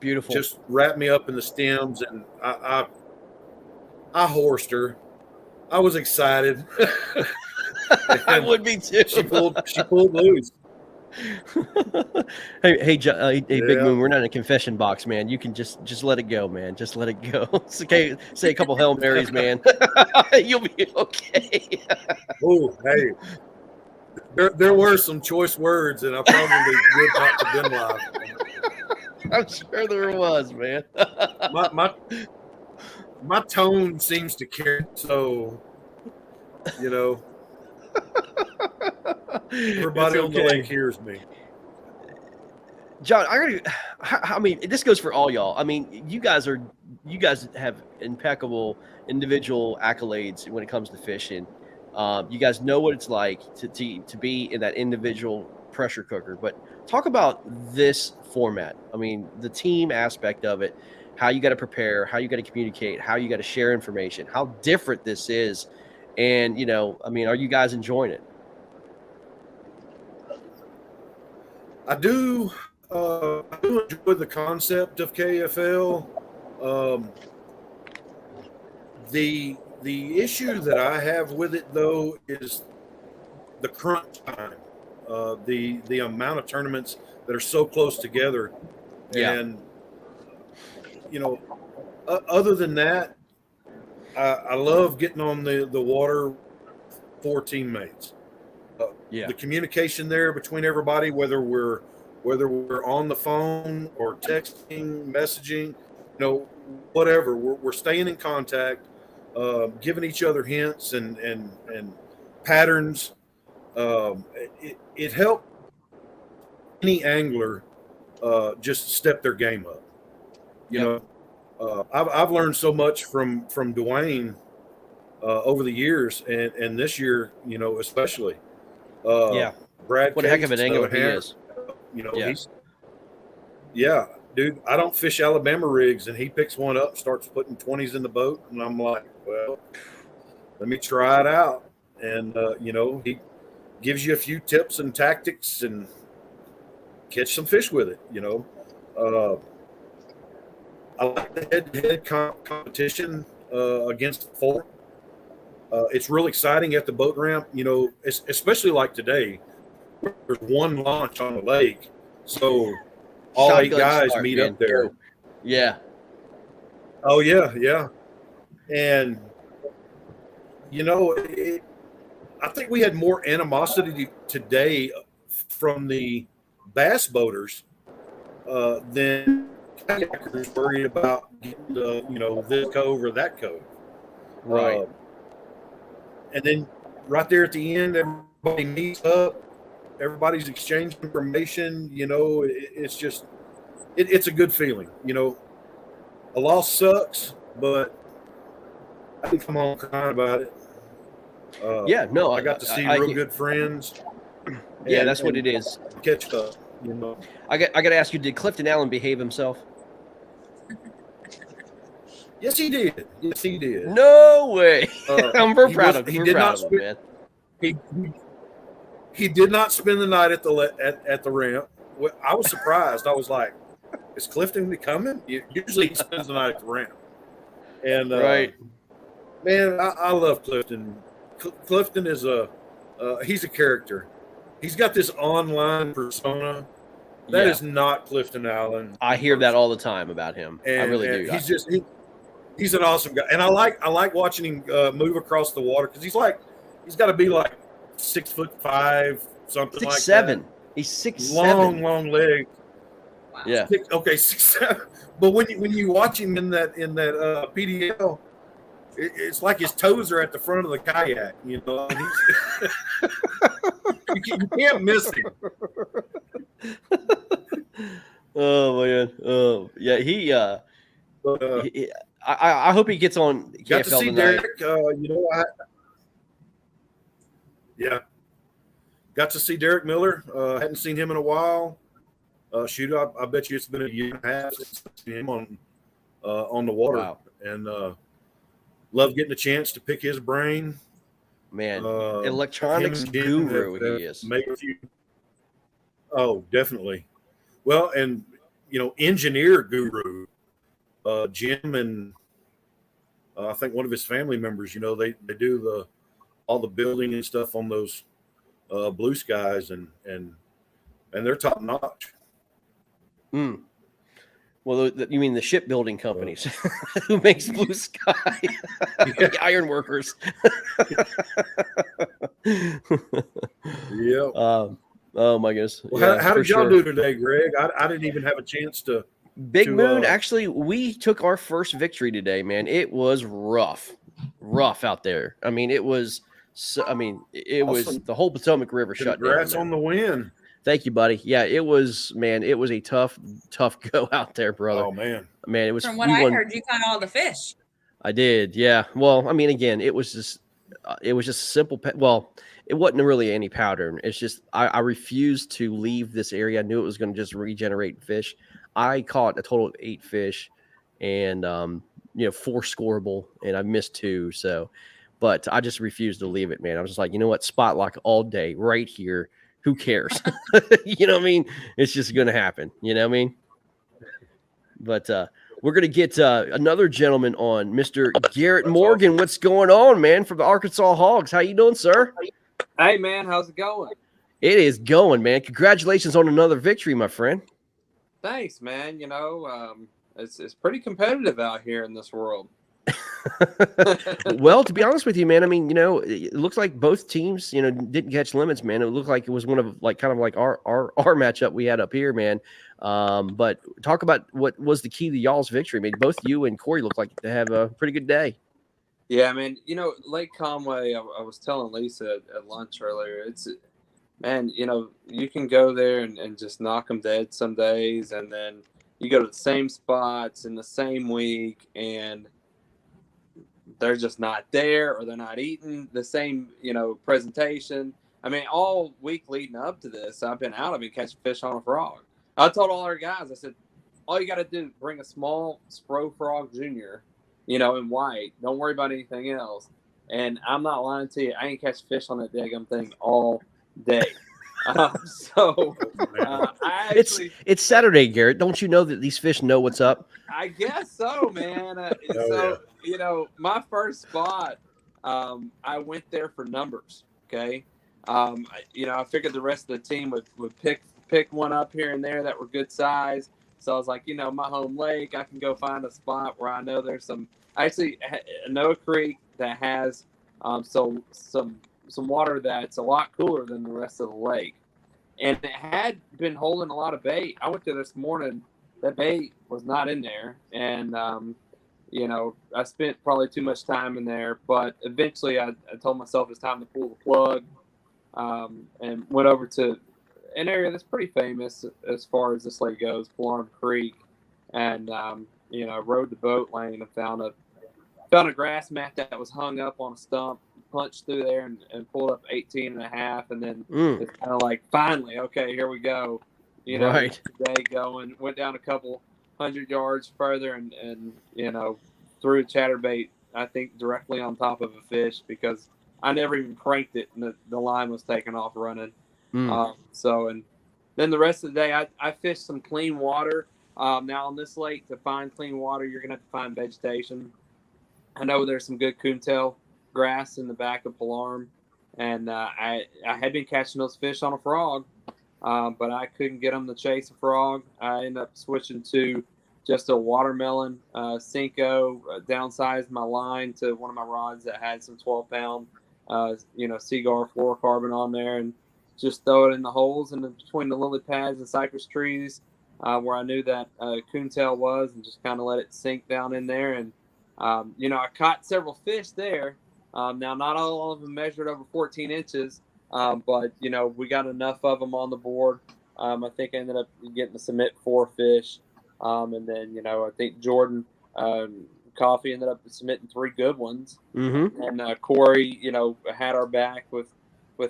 beautiful! Just wrapped me up in the stems, and I horsed her. I was excited. I would be too. She pulled loose. hey, Big Moon, we're not in a confession box, man. You can just let it go, man. Just let it go. It's okay. Say a couple Hail Marys, man. You'll be okay. Oh, hey. There were some choice words, and I probably would not have been live. I'm sure there was, man. my tone seems to carry, so you know. Everybody on the lake hears me. John, I mean, this goes for all y'all. I mean, you guys have impeccable individual accolades when it comes to fishing. You guys know what it's like to be in that individual pressure cooker. But talk about this format. I mean, the team aspect of it, how you got to prepare, how you got to communicate, how you got to share information, how different this is. And, you know, I mean, are you guys enjoying it? I do enjoy the concept of KFL. The issue that I have with it, though, is the crunch time. The amount of tournaments that are so close together. Yeah. And, you know, other than that, I love getting on the water for teammates. The communication there between everybody, whether we're on the phone or texting, messaging, you know, whatever, we're staying in contact, giving each other hints and patterns. It helped any angler just step their game up. You know, I've learned so much from Dwayne over the years, and this year, you know, especially. Brad, what a heck of an angler he is. You know, dude, I don't fish Alabama rigs, and he picks one up, starts putting 20s in the boat, and I'm like, well, let me try it out. And you know, he gives you a few tips and tactics, and catch some fish with it. You know, I like the head-to-head competition against four. It's real exciting at the boat ramp, you know, especially like today. There's one launch on the lake, so all Shotgun 8 guys start, meet man. up there. Yeah. Oh, yeah. And, you know, I think we had more animosity today from the bass boaters than kayakers worried about getting this cove or that cove. Right. And then right there at the end, everybody meets up. Everybody's exchanging information. You know, it's just it's a good feeling. You know, a loss sucks, but I can come home crying about it. Yeah, no, I got to see real good friends. Yeah, that's what it is. Catch up, you know. I got to ask you, did Clifton Allen behave himself? Yes, he did. Yes, he did. No way. I'm very proud of him. He We're did proud not of him, man. He did not spend the night at the ramp. I was surprised. I was like, "Is Clifton coming?" Usually he spends the night at the ramp. And right, man, I love Clifton. Clifton is he's a character. He's got this online persona that is not Clifton Allen. I hear that all the time about him. I really do. He's an awesome guy, and I like watching him move across the water because he's got to be like 6'5", something like 6'7". that. He's 6'7". Long legs. Wow. Yeah. 6'7". But when you watch him in that PDL, it's like his toes are at the front of the kayak. You know, you can't miss him. Oh man. Oh yeah. I hope he gets on KFL Got to see tonight. Derek. Got to see Derek Miller. Hadn't seen him in a while. I bet you it's been a year and a half since I've seen him on the water. Wow. And love getting a chance to pick his brain. Man, electronics guru he is. Oh, definitely. Well, and engineer guru, Jim and I think one of his family members. They do all the building and stuff on those blue skies, and they're top notch. Mm. Well, you mean the shipbuilding companies who makes blue sky? The iron workers. Yeah. Oh my goodness. Well, how did y'all do today, Greg? I didn't even have a chance to. Big Moon. Actually, we took our first victory today, man. It was rough out there. I mean, it was. It Awesome. was the whole Potomac River shut down. Congrats on the win. Thank you, buddy. Yeah, it was, man. It was a tough go out there, brother. Oh man, it was. From what I heard, you caught all the fish. I did. Yeah. Well, I mean, again, it was just simple. Well, it wasn't really any pattern. It's just I refused to leave this area. I knew it was going to just regenerate fish. I caught a total of 8 fish, and 4 scoreable, and I missed 2. So, but I just refused to leave it, man. I was just like, you know what, spot lock all day right here. Who cares? You know what I mean? It's just going to happen. You know what I mean? But we're going to get another gentleman on, Mr. Garrett Morgan. What's going on, man, from the Arkansas Hogs? How you doing, sir? Hey, man, how's it going? It is going, man. Congratulations on another victory, my friend. Thanks, man. It's pretty competitive out here in this world. Well, to be honest with you, man, I mean, it looks like both teams, didn't catch limits, man. It looked like it was one of kind of like our matchup we had up here, man. But talk about what was the key to y'all's victory. I mean, both you and Corey look like to have a pretty good day. Yeah, man. Lake Conway, I was telling Lisa at lunch earlier, you can go there and just knock them dead some days, and then you go to the same spots in the same week, and they're just not there, or they're not eating the same, presentation. I mean, all week leading up to this, I've been catching fish on a frog. I told all our guys, I said, all you got to do is bring a small Spro Frog Jr., in white. Don't worry about anything else. And I'm not lying to you. I ain't catch fish on that daggum thing all day. It's Saturday, Garrett. Don't you know that these fish know what's up? I guess so, man. My first spot, I went there for numbers. Okay. I figured the rest of the team would pick one up here and there that were good size. So I was like, my home lake, I can go find a spot where I know there's I know a creek that has some water that's a lot cooler than the rest of the lake. And it had been holding a lot of bait. I went there this morning, that bait was not in there. And, I spent probably too much time in there. But eventually I told myself it's time to pull the plug, and went over to an area that's pretty famous as far as this lake goes, Palarm Creek. And, rode the boat lane and found a grass mat that was hung up on a stump punched through there and pulled up 18.5, and then it's kind of like, finally, okay, here we go. Right. Today went down a couple 100 yards further and threw a chatterbait, I think, directly on top of a fish because I never even cranked it and the line was taking off running. And then the rest of the day, I fished some clean water. Now on this lake, to find clean water, you're going to have to find vegetation. I know there's some good coontail grass in the back of Palarm, and I had been catching those fish on a frog, but I couldn't get them to chase a frog. I ended up switching to just a watermelon Cinco, downsized my line to one of my rods that had some 12-pound, Seaguar fluorocarbon on there, and just throw it in the holes in between the lily pads and cypress trees where I knew that coontail was, and just kind of let it sink down in there. And, I caught several fish there. Now, not all of them measured over 14 inches, but, we got enough of them on the board. I think I ended up getting to submit 4 fish. And then, I think Jordan Coffee ended up submitting 3 good ones. Mm-hmm. And Corey, had our back with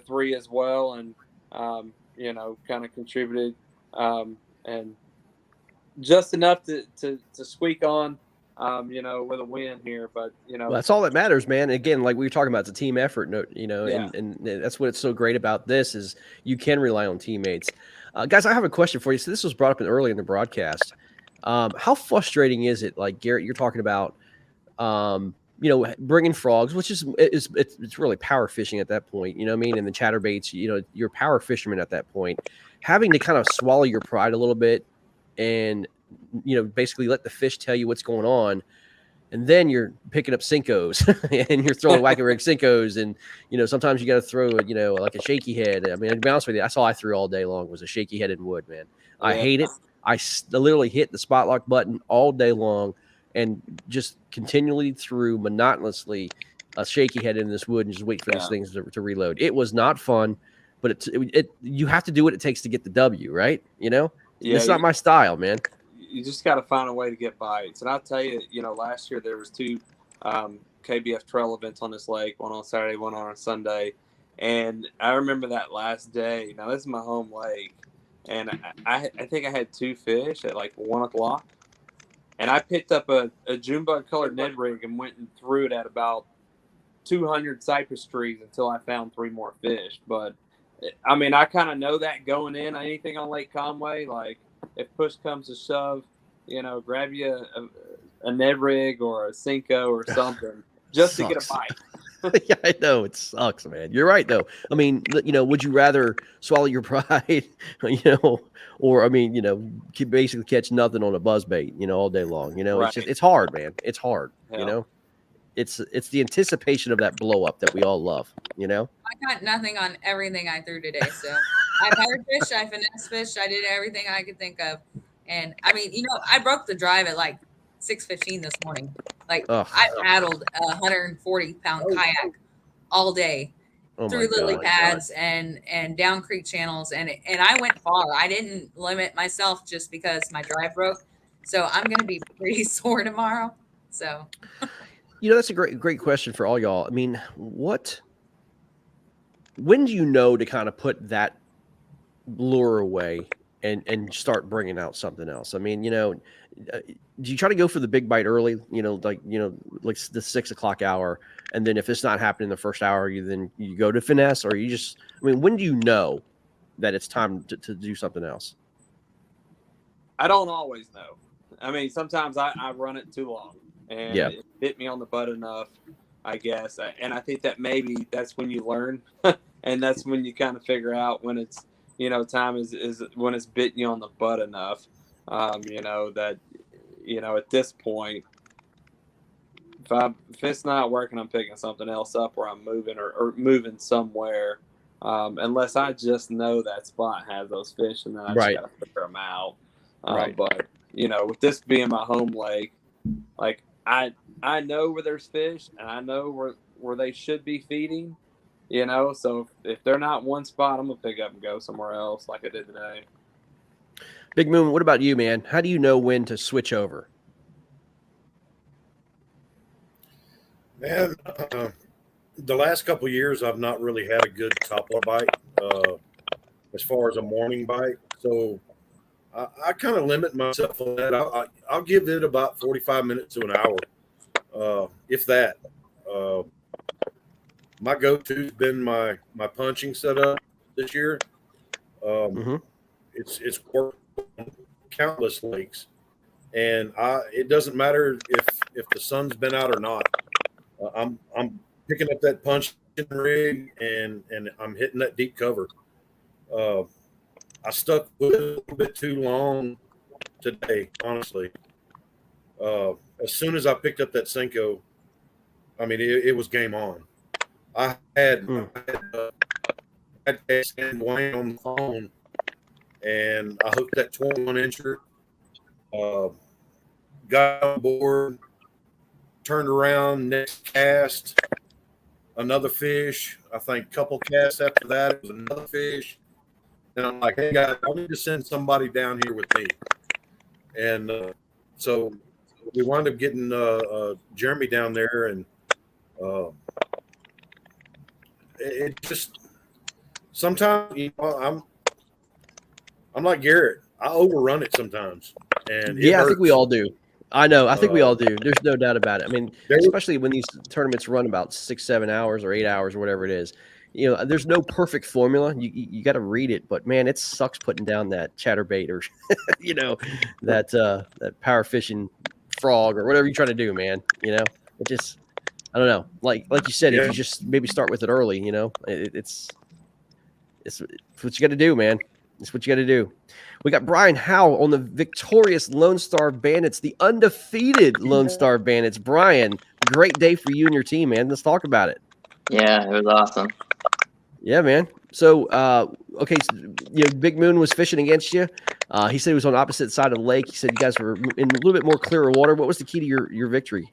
3 as well, and kind of contributed and just enough to squeak on with a win here. But well, that's all that matters, man. Again, like we were talking about, it's a team effort, Yeah. and that's what's so great about this is you can rely on teammates. Guys, I have a question for you. So this was brought up early in the broadcast. How frustrating is it? Like Garrett, you're talking about bringing frogs, which is it's really power fishing at that point, you know what I mean? And the chatterbaits, you're power fisherman at that point, having to kind of swallow your pride a little bit and, basically let the fish tell you what's going on. And then you're picking up Cincos and you're throwing whack-a rig Cincos. And, sometimes you got to throw, like a shaky head. I mean, to be honest with you, that's all I threw all day long was a shaky headed wood, man. I hate it. I literally hit the spot lock button all day long and just continually threw monotonously a shaky head in this wood and just wait for these things to reload. It was not fun, but you have to do what it takes to get the W, right? It's not my style, man. You just got to find a way to get bites. And I'll tell you, last year there was 2 KBF trail events on this lake, one on Saturday, one on Sunday. And I remember that last day. Now, this is my home lake. And I think I had 2 fish at like 1 o'clock. And I picked up a June bug colored Ned rig and went and threw it at about 200 cypress trees until I found 3 more fish. But, I mean, I kind of know that going in, anything on Lake Conway, like if push comes to shove, grab you a Ned rig or a Cinco or something just to get a bite. Yeah, I know. It sucks, man. You're right, though. I mean, would you rather swallow your pride, or, I mean, basically catch nothing on a buzzbait, all day long? Right. It's hard, man. It's hard, Yeah. It's the anticipation of that blow up that we all love, I got nothing on everything I threw today. So I fired fish, I finesse fish, I did everything I could think of. And I mean, I broke the drive at like 6:15 this morning. Like I paddled a 140-pound kayak all day through lily pads and down creek channels. And I went far. I didn't limit myself just because my drive broke. So I'm going to be pretty sore tomorrow. So, that's a great question for all y'all. I mean, when do you know to kind of put that lure away and start bringing out something else? I mean, do you try to go for the big bite early, like the 6 o'clock hour? And then if it's not happening in the first hour, you go to finesse, or you just, I mean, when do you know that it's time to do something else? I don't always know. I mean, sometimes I run it too long and it bit me on the butt enough, I guess. And I think that maybe that's when you learn and that's when you kind of figure out when it's, time is when it's bitten you on the butt enough, that, at this point, if it's not working, I'm picking something else up where I'm moving or moving somewhere, unless I just know that spot has those fish and then I just got to figure them out. But, with this being my home lake, like I know where there's fish and I know where they should be feeding. So if they're not in one spot, I'm going to pick up and go somewhere else like I did today. Big Moon, what about you, man? How do you know when to switch over? Man, the last couple of years, I've not really had a good topwater bite as far as a morning bite. So I kind of limit myself on that. I'll give it about 45 minutes to an hour, if that. My go-to's been my punching setup this year. It's worked on countless lakes, and it doesn't matter if the sun's been out or not. I'm picking up that punching rig and I'm hitting that deep cover. I stuck with it a little bit too long today, honestly. As soon as I picked up that Senko, I mean, it was game on. I had Wayne on the phone, and I hooked that 21-incher, got on board, turned around, next cast, another fish. I think a couple casts after that, it was another fish. And I'm like, hey, guys, I need to send somebody down here with me. And so we wound up getting Jeremy down there, and it just sometimes, I'm like Garrett. I overrun it sometimes, and I think we all do. I know. I think we all do. There's no doubt about it. I mean, especially when these tournaments run about 6-7 hours or 8 hours or whatever it is. There's no perfect formula. You got to read it, but man, it sucks putting down that chatterbait or that power fishing frog or whatever you're trying to do, man. It just, I don't know. Like you said, if you just maybe start with it early, it's what you got to do, man. It's what you got to do. We got Brian Howell on the victorious Lone Star Bandits, the undefeated Lone Star Bandits. Brian, great day for you and your team, man. Let's talk about it. Yeah, it was awesome. Yeah, man. So, okay, Big Moon was fishing against you. He said he was on the opposite side of the lake. He said you guys were in a little bit more clearer water. What was the key to your victory?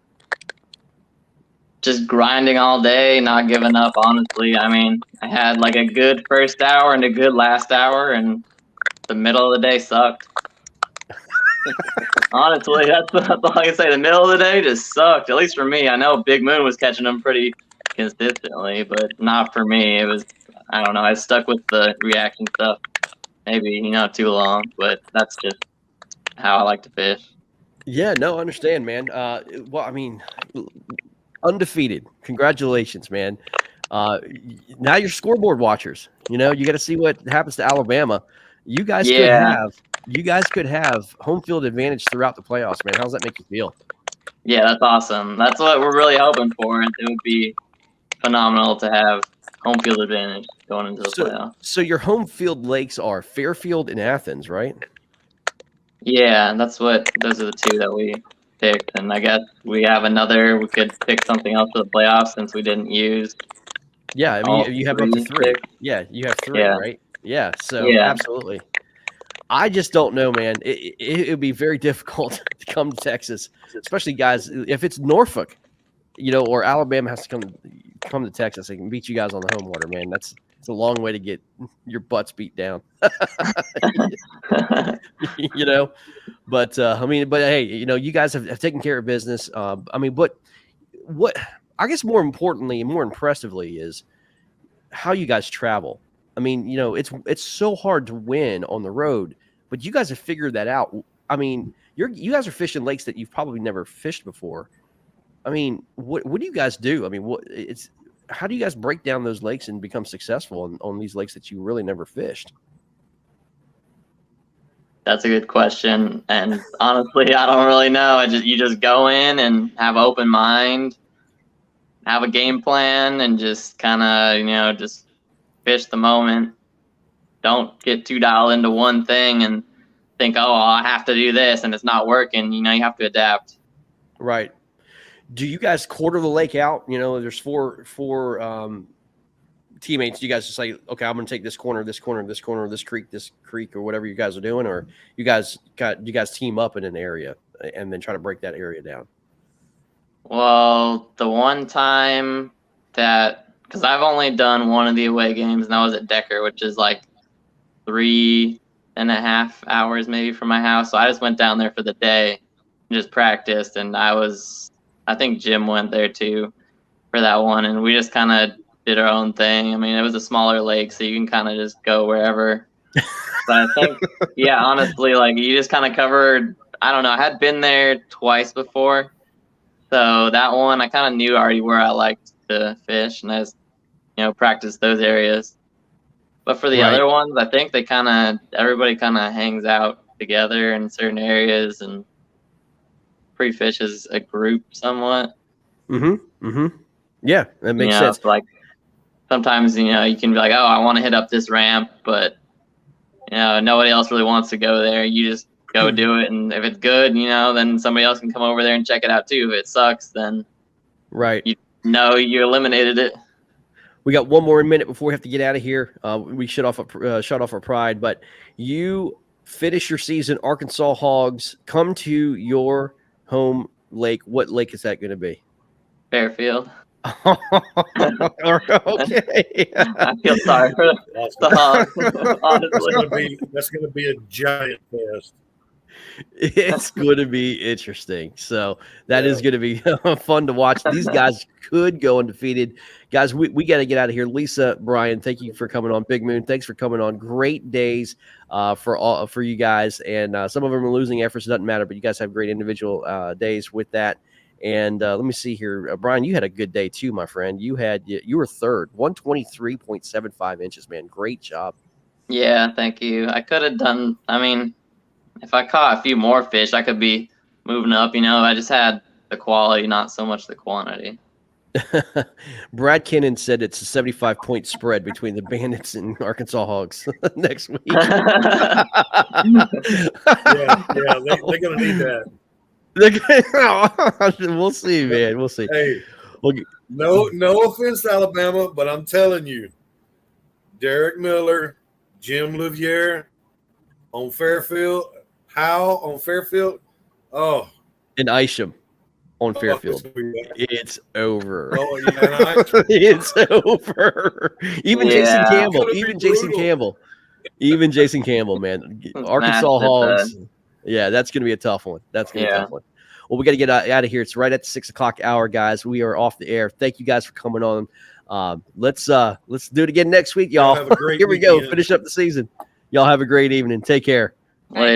Just grinding all day, not giving up, honestly. I mean, I had like a good first hour and a good last hour, and the middle of the day sucked. Honestly, that's all I can say. The middle of the day just sucked, at least for me. I know Big Moon was catching them pretty consistently, but not for me. It was, I don't know, I stuck with the reaction stuff maybe too long, but that's just how I like to fish. Yeah, no, I understand, man. Well, I mean, undefeated. Congratulations, man. Now you're scoreboard watchers. You got to see what happens to Alabama. You guys could have home field advantage throughout the playoffs, man. How does that make you feel? Yeah, that's awesome. That's what we're really hoping for. It would be phenomenal to have home field advantage going into the playoffs. So your home field lakes are Fairfield and Athens, right? Yeah, those are the two that we picked, and I guess we could pick something else for the playoffs since we didn't use. Yeah, I mean you have up to 3. Yeah, you have 3, right? Yeah, so absolutely. I just don't know, man. It would be very difficult to come to Texas, especially guys if it's Norfolk, or Alabama has to come to Texas. They can beat you guys on the home water, man. It's a long way to get your butts beat down. But hey, you guys have taken care of business. But what I guess more importantly and more impressively is how you guys travel. I mean, it's so hard to win on the road, but you guys have figured that out. I mean, you guys are fishing lakes that you've probably never fished before. I mean, what do you guys do? I mean, how do you guys break down those lakes and become successful on these lakes that you really never fished? That's a good question, and honestly, I don't really know. You just go in and have an open mind, have a game plan, and just kind of just fish the moment. Don't get too dialed into one thing and think, oh, I have to do this, and it's not working. You have to adapt. Right. Do you guys quarter the lake out? There's four teammates. Do you guys just say, okay, I'm going to take this corner, this corner, this corner, this creek, or whatever you guys are doing, or you guys team up in an area and then try to break that area down? Well, the one time because I've only done one of the away games, and that was at Decker, which is like 3.5 hours maybe from my house. So I just went down there for the day and just practiced, and I think Jim went there too for that one, and we just kind of did our own thing. I mean, it was a smaller lake, so you can kind of just go wherever. But I think, yeah, honestly, like you just kind of covered. I don't know. I had been there twice before, so that one I kind of knew already where I liked to fish, and I just, practiced those areas. But for the Right. other ones, I think everybody kind of hangs out together in certain areas and pre-fish as a group somewhat. Yeah, that makes sense. Like sometimes, you can be like, oh, I want to hit up this ramp, but nobody else really wants to go there. You just go do it, and if it's good, then somebody else can come over there and check it out too. If it sucks, then right, you eliminated it. We got one more minute before we have to get out of here. We shut off our pride, but you finish your season. Arkansas Hogs come to your home lake. What lake is that going to be? Fairfield. Okay. I feel sorry for the Hogs. Honestly, that's gonna be a giant fest. It's going to be interesting. So that is going to be fun to watch. These guys could go undefeated. Guys, we got to get out of here. Lisa, Brian, thank you for coming on. Big Moon, thanks for coming on. Great days for you guys. And some of them are losing efforts. It doesn't matter, but you guys have great individual days with that. And let me see here. Brian, you had a good day too, my friend. You were third, 123.75 inches, man. Great job. Yeah, thank you. I could have done, if I caught a few more fish, I could be moving up. I just had the quality, not so much the quantity. Brad Kinnan said it's a 75-point spread between the Bandits and Arkansas Hogs next week. yeah, they're going to need that. We'll see, man. We'll see. Hey, no offense to Alabama, but I'm telling you, Derek Miller, Jim Livier on Fairfield, Howe on Fairfield. Oh, and Isham on Fairfield. It's over. Oh, yeah, it's over. Even Jason Campbell. Even Jason Campbell, man. Arkansas Hogs. Yeah, that's going to be a tough one. That's going to be a tough one. Well, we got to get out of here. It's right at the 6 o'clock hour, guys. We are off the air. Thank you guys for coming on. Let's do it again next week, y'all. Here we go. Finish up the season. Y'all have a great evening. Take care. Later.